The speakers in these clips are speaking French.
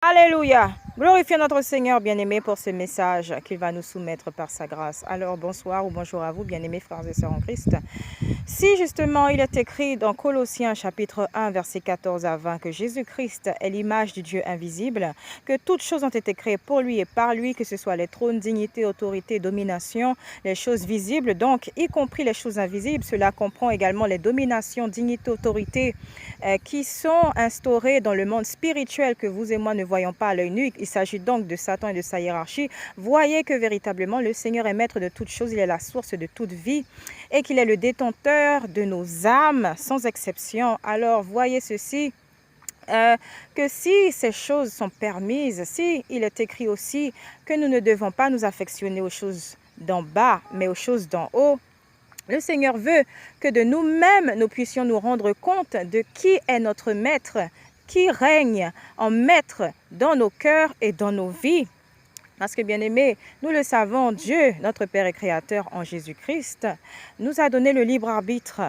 Alléluia. Glorifions notre Seigneur bien-aimé pour ce message qu'il va nous soumettre par sa grâce. Alors bonsoir ou bonjour à vous bien-aimés frères et sœurs en Christ. Si justement il est écrit dans Colossiens chapitre 1 verset 14 à 20 que Jésus-Christ est l'image du Dieu invisible, que toutes choses ont été créées pour lui et par lui, que ce soit les trônes, dignités, autorités, dominations, les choses visibles, donc y compris les choses invisibles, cela comprend également les dominations, dignités, autorités qui sont instaurées dans le monde spirituel que vous et moi ne voyons pas à l'œil nu. Il s'agit donc de Satan et de sa hiérarchie. Voyez que véritablement le Seigneur est maître de toutes choses, il est la source de toute vie et qu'il est le détenteur de nos âmes sans exception. Alors voyez ceci, que si ces choses sont permises, si il est écrit aussi que nous ne devons pas nous affectionner aux choses d'en bas, mais aux choses d'en haut, le Seigneur veut que de nous-mêmes, nous puissions nous rendre compte de qui est notre maître, qui règne en maître dans nos cœurs et dans nos vies. Parce que, bien aimés, nous le savons, Dieu, notre Père et Créateur en Jésus-Christ, nous a donné le libre arbitre.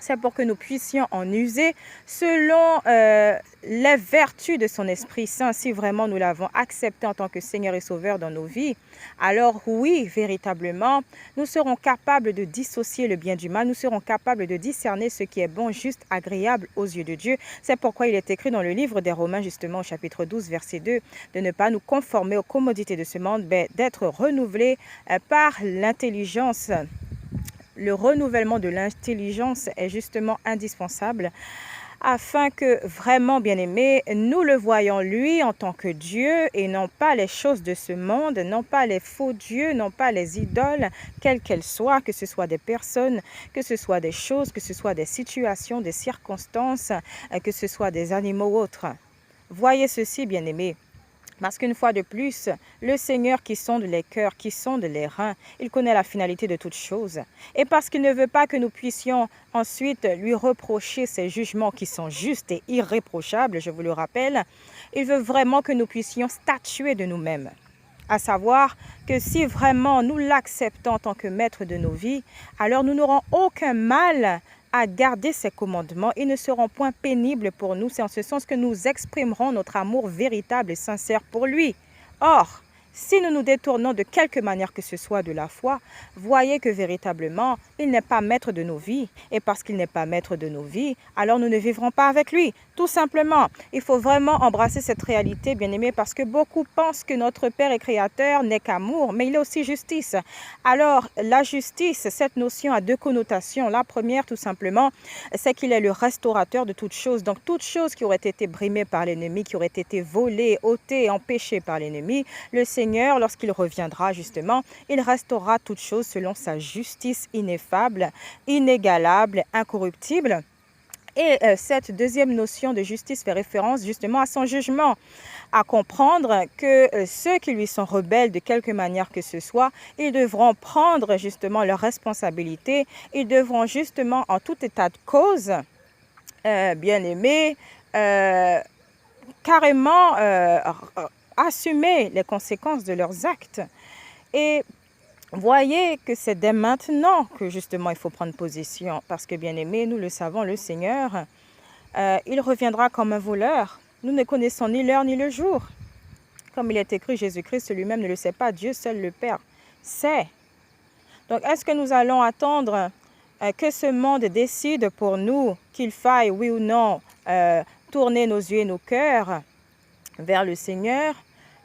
C'est pour que nous puissions en user selon les vertus de son Esprit Saint. Si vraiment nous l'avons accepté en tant que Seigneur et Sauveur dans nos vies, alors oui, véritablement, nous serons capables de dissocier le bien du mal. Nous serons capables de discerner ce qui est bon, juste, agréable aux yeux de Dieu. C'est pourquoi il est écrit dans le livre des Romains, justement, au chapitre 12, verset 2, de ne pas nous conformer aux commodités de ce monde, mais d'être renouvelés par l'intelligence. Le renouvellement de l'intelligence est justement indispensable afin que vraiment, bien-aimés, nous le voyons lui en tant que Dieu et non pas les choses de ce monde, non pas les faux dieux, non pas les idoles, quelles qu'elles soient, que ce soit des personnes, que ce soit des choses, que ce soit des situations, des circonstances, que ce soit des animaux ou autres. Voyez ceci, bien-aimés. Parce qu'une fois de plus, le Seigneur qui sonde les cœurs, qui sonde les reins, il connaît la finalité de toutes choses. Et parce qu'il ne veut pas que nous puissions ensuite lui reprocher ses jugements qui sont justes et irréprochables, je vous le rappelle, il veut vraiment que nous puissions statuer de nous-mêmes. À savoir que si vraiment nous l'acceptons en tant que maître de nos vies, alors nous n'aurons aucun mal à garder ses commandements. Ils ne seront point pénibles pour nous. C'est en ce sens que nous exprimerons notre amour véritable et sincère pour lui. Or, si nous nous détournons de quelque manière que ce soit de la foi, voyez que véritablement, il n'est pas maître de nos vies. Et parce qu'il n'est pas maître de nos vies, alors nous ne vivrons pas avec lui. Tout simplement, il faut vraiment embrasser cette réalité, bien-aimés, parce que beaucoup pensent que notre Père et Créateur n'est qu'amour, mais il est aussi justice. Alors, la justice, cette notion a deux connotations. La première, tout simplement, c'est qu'il est le restaurateur de toutes choses. Donc, toutes choses qui auraient été brimées par l'ennemi, qui auraient été volées, ôtées, empêchées par l'ennemi, le Seigneur, lorsqu'il reviendra justement, il restaurera toutes choses selon sa justice ineffable, inégalable, incorruptible. Et cette deuxième notion de justice fait référence justement à son jugement, à comprendre que ceux qui lui sont rebelles de quelque manière que ce soit, ils devront prendre justement leurs responsabilités, ils devront justement en tout état de cause, bien-aimés, carrément assumer les conséquences de leurs actes. Et voyez que c'est dès maintenant que justement il faut prendre position. Parce que bien aimé, nous le savons, le Seigneur, il reviendra comme un voleur. Nous ne connaissons ni l'heure ni le jour. Comme il est écrit, Jésus-Christ lui-même ne le sait pas, Dieu seul le Père sait. Donc est-ce que nous allons attendre que ce monde décide pour nous qu'il faille, oui ou non, tourner nos yeux et nos cœurs vers le Seigneur?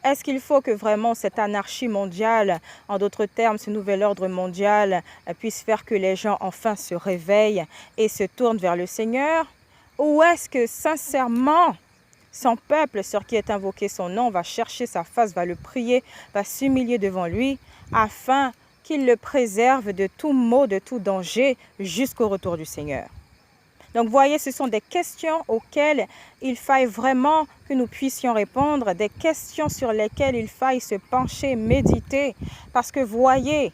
Est-ce qu'il faut que vraiment cette anarchie mondiale, en d'autres termes, ce nouvel ordre mondial, puisse faire que les gens enfin se réveillent et se tournent vers le Seigneur? Ou est-ce que sincèrement, son peuple, sur qui est invoqué son nom, va chercher sa face, va le prier, va s'humilier devant lui, afin qu'il le préserve de tout maux, de tout danger, jusqu'au retour du Seigneur? Donc, voyez, ce sont des questions auxquelles il faille vraiment que nous puissions répondre, des questions sur lesquelles il faille se pencher, méditer. Parce que voyez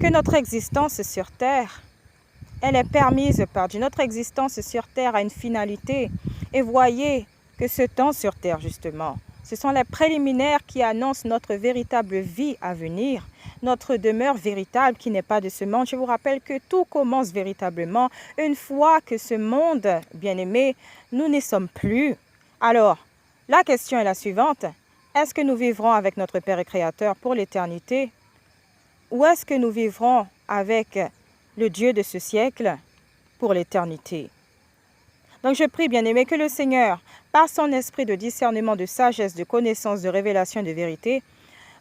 que notre existence sur Terre, elle est permise par Dieu. Notre existence sur Terre a une finalité. Et voyez que ce temps sur Terre, justement, ce sont les préliminaires qui annoncent notre véritable vie à venir, notre demeure véritable qui n'est pas de ce monde. Je vous rappelle que tout commence véritablement une fois que ce monde, bien-aimé, nous n'y sommes plus. Alors, La question est la suivante. Est-ce que nous vivrons avec notre Père et Créateur pour l'éternité? Ou est-ce que nous vivrons avec le Dieu de ce siècle pour l'éternité? Donc je prie, bien-aimés, que le Seigneur, par son esprit de discernement, de sagesse, de connaissance, de révélation et de vérité,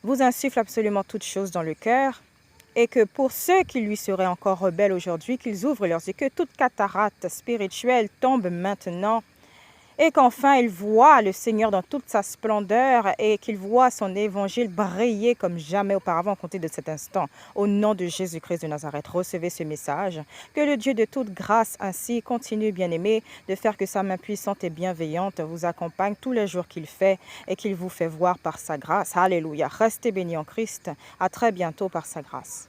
vous insuffle absolument toutes choses dans le cœur, et que pour ceux qui lui seraient encore rebelles aujourd'hui, qu'ils ouvrent leurs yeux, que toute cataracte spirituelle tombe maintenant, et qu'enfin ils voient le Seigneur dans toute sa splendeur et qu'ils voient son évangile briller comme jamais auparavant, compté de cet instant. Au nom de Jésus-Christ de Nazareth, recevez ce message. Que le Dieu de toute grâce ainsi continue, bien-aimé, de faire que sa main puissante et bienveillante vous accompagne tous les jours qu'il fait et qu'il vous fait voir par sa grâce. Alléluia. Restez bénis en Christ. À très bientôt par sa grâce.